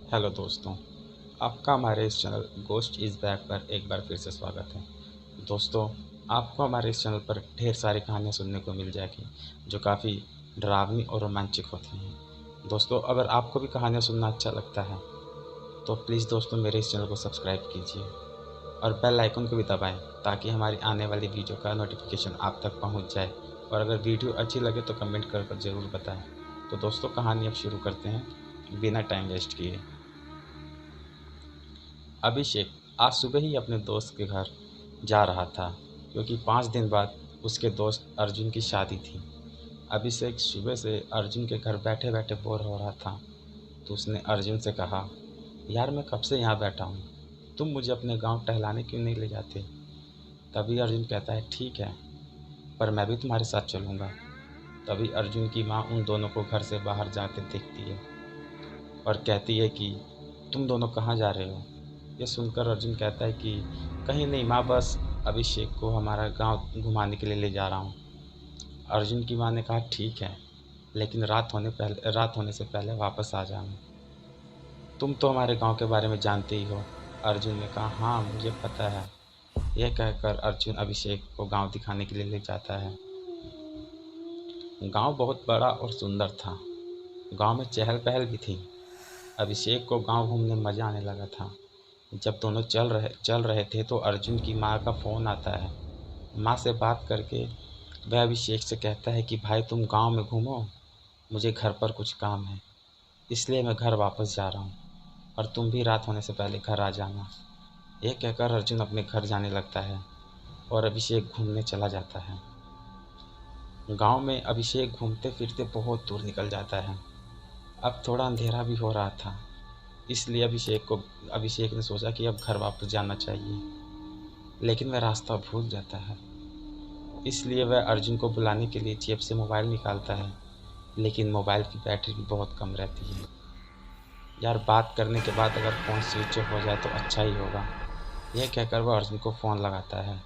Hello दोस्तों, आपका हमारे इस चैनल गोस्ट इज़ बैक पर एक बार फिर से स्वागत है। दोस्तों, आपको हमारे इस चैनल पर ढेर सारी कहानियाँ सुनने को मिल जाएगी जो काफ़ी डरावनी और रोमांचक होती हैं। दोस्तों, अगर आपको भी कहानियाँ सुनना अच्छा लगता है तो प्लीज़ दोस्तों मेरे इस चैनल को सब्सक्राइब कीजिए और बेल आइकन को भी दबाएँ ताकि हमारी आने वाली वीडियो का नोटिफिकेशन आप तक पहुँच जाए। और अगर वीडियो अच्छी लगे तो कमेंट कर ज़रूर बताएँ। तो दोस्तों, कहानी अब शुरू करते हैं बिना टाइम वेस्ट किए। अभिषेक आज सुबह ही अपने दोस्त के घर जा रहा था क्योंकि 5 दिन बाद उसके दोस्त अर्जुन की शादी थी। अभिषेक सुबह से अर्जुन के घर बैठे बैठे बोर हो रहा था तो उसने अर्जुन से कहा, यार मैं कब से यहाँ बैठा हूँ, तुम मुझे अपने गांव टहलाने क्यों नहीं ले जाते। तभी अर्जुन कहता है, ठीक है, पर मैं भी तुम्हारे साथ चलूँगा। तभी अर्जुन की माँ उन दोनों को घर से बाहर जाते देखती है और कहती है कि तुम दोनों कहाँ जा रहे हो। ये सुनकर अर्जुन कहता है कि कहीं नहीं माँ, बस अभिषेक को हमारा गांव घुमाने के लिए ले जा रहा हूँ। अर्जुन की माँ ने कहा, ठीक है, लेकिन रात होने से पहले वापस आ जाना। तुम तो हमारे गांव के बारे में जानते ही हो। अर्जुन ने कहा, हाँ मुझे पता है। यह कहकर अर्जुन अभिषेक को गांव दिखाने के लिए ले जाता है। गांव बहुत बड़ा और सुंदर था। गांव में चहल पहल भी थी। अभिषेक को गांव घूमने मज़ा आने लगा था। जब दोनों चल रहे थे तो अर्जुन की माँ का फ़ोन आता है। माँ से बात करके वह अभिषेक से कहता है कि भाई तुम गांव में घूमो, मुझे घर पर कुछ काम है, इसलिए मैं घर वापस जा रहा हूँ और तुम भी रात होने से पहले घर आ जाना। यह कहकर अर्जुन अपने घर जाने लगता है और अभिषेक घूमने चला जाता है। गांव में अभिषेक घूमते फिरते बहुत दूर निकल जाता है। अब थोड़ा अंधेरा भी हो रहा था, इसलिए अभिषेक ने सोचा कि अब घर वापस जाना चाहिए, लेकिन वह रास्ता भूल जाता है। इसलिए वह अर्जुन को बुलाने के लिए जेब से मोबाइल निकालता है, लेकिन मोबाइल की बैटरी भी बहुत कम रहती है। यार बात करने के बाद अगर फ़ोन स्विच ऑफ हो जाए तो अच्छा ही होगा। यह कहकर वह अर्जुन को फ़ोन लगाता है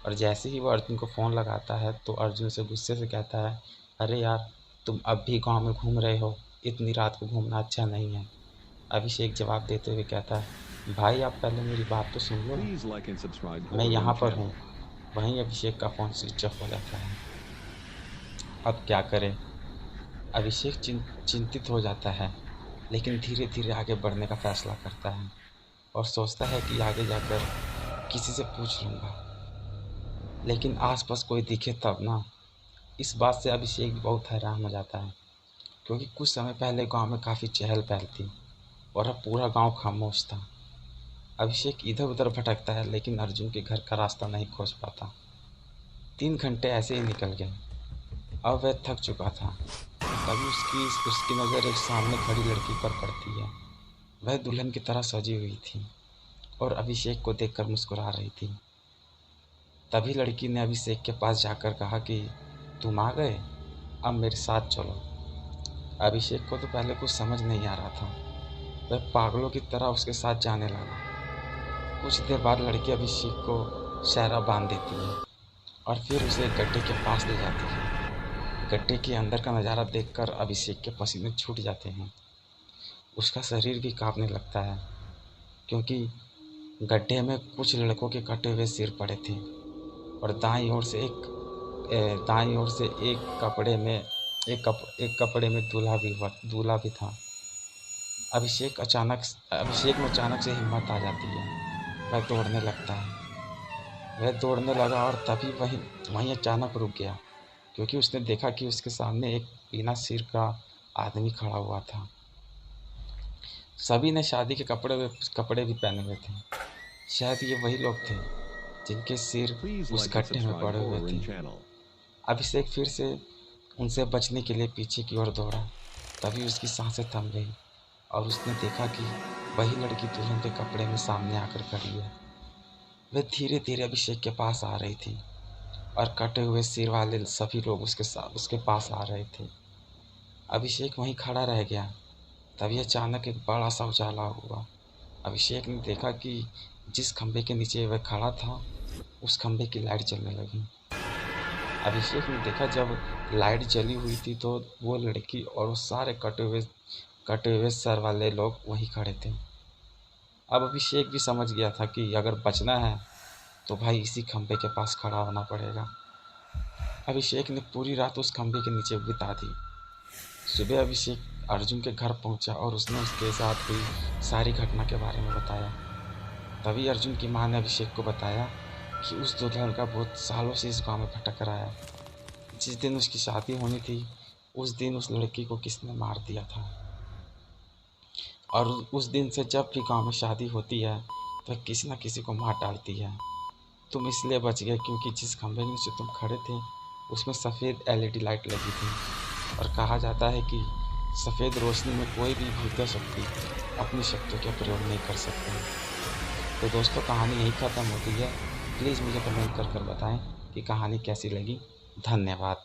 और जैसे ही वह अर्जुन को फ़ोन लगाता है तो अर्जुन से गुस्से से कहता है, अरे यार तुम अब भी गाँव में घूम रहे हो, इतनी रात को घूमना अच्छा नहीं है। अभिषेक जवाब देते हुए कहता है, भाई आप पहले मेरी बात तो सुन लो, Please like and subscribe मैं our यहाँ own पर हूँ। channel. वहीं अभिषेक का फ़ोन स्विच ऑफ हो जाता है। अब क्या करें। अभिषेक चिंतित हो जाता है, लेकिन धीरे धीरे आगे बढ़ने का फैसला करता है और सोचता है कि आगे जाकर किसी से पूछ लूँगा, लेकिन आसपास कोई दिखे तब ना। इस बात से अभिषेक भी बहुत हैरान हो जाता है क्योंकि कुछ समय पहले गांव में काफ़ी चहल पहल थी और अब पूरा गांव खामोश था। अभिषेक इधर उधर भटकता है लेकिन अर्जुन के घर का रास्ता नहीं खोज पाता। 3 घंटे ऐसे ही निकल गए। अब वह थक चुका था। तभी उसकी उसकी नज़र एक सामने खड़ी लड़की पर पड़ती है। वह दुल्हन की तरह सजी हुई थी और अभिषेक को देखकर मुस्कुरा रही थी। तभी लड़की ने अभिषेक के पास जाकर कहा कि तुम आ गए, अब मेरे साथ चलो। अभिषेक को तो पहले कुछ समझ नहीं आ रहा था। वह पागलों की तरह उसके साथ जाने लगा। कुछ देर बाद लड़की अभिषेक को सहरा बांध देती है और फिर उसे एक गड्ढे के पास ले जाती है। गड्ढे के अंदर का नज़ारा देखकर अभिषेक के पसीने छूट जाते हैं। उसका शरीर भी कांपने लगता है क्योंकि गड्ढे में कुछ लड़कों के कटे हुए सिर पड़े थे और दाईं ओर से एक कपड़े में दूल्हा भी था। अभिषेक में अचानक से हिम्मत आ जाती है। वह दौड़ने लगता है। वह दौड़ने लगा और तभी वहीं वहीं अचानक रुक गया क्योंकि उसने देखा कि उसके सामने एक बिना सिर का आदमी खड़ा हुआ था। सभी ने शादी के कपड़े भी पहने हुए थे। शायद ये वही लोग थे जिनके सिर Please उस like and गड्ढे में subscribe पड़े हुए our own थे। channel. अभिषेक फिर से उनसे बचने के लिए पीछे की ओर दौड़ा। तभी उसकी सांसें थम गई और उसने देखा कि वही लड़की दुल्हन के कपड़े में सामने आकर खड़ी है। वह धीरे धीरे अभिषेक के पास आ रही थी और कटे हुए सिर वाले सभी लोग उसके पास आ रहे थे। अभिषेक वहीं खड़ा रह गया। तभी अचानक एक बड़ा सा उजाला हुआ। अभिषेक ने देखा कि जिस खंभे के नीचे वह खड़ा था उस खंभे की लाइट जलने लगी। अभिषेक ने देखा जब लाइट जली हुई थी तो वो लड़की और वो सारे कटे हुए कटे हुए सर वाले लोग वहीं खड़े थे। अब अभिषेक भी समझ गया था कि अगर बचना है तो भाई इसी खंभे के पास खड़ा होना पड़ेगा। अभिषेक ने पूरी रात उस खंभे के नीचे बिता दी। सुबह अभिषेक अर्जुन के घर पहुंचा और उसने उसके साथ हुई सारी घटना के बारे में बताया। तभी अर्जुन की माँ ने अभिषेक को बताया कि उस दुल्हन का भूत सालों से इस गांव में भटक रहा है। जिस दिन उसकी शादी होनी थी उस दिन उस लड़की को किसने मार दिया था, और उस दिन से जब भी गांव में शादी होती है तो किसी न किसी को मार डालती है। तुम इसलिए बच गए क्योंकि जिस खंभे के नीचे तुम खड़े थे उसमें सफ़ेद एलईडी लाइट लगी थी, और कहा जाता है कि सफ़ेद रोशनी में कोई भी भूत शक्ति अपनी शक्तियों का प्रयोग नहीं कर सकते। तो दोस्तों, कहानी यहीं ख़त्म होती है। प्लीज़ मुझे कमेंट कर बताएं कि कहानी कैसी लगी। धन्यवाद।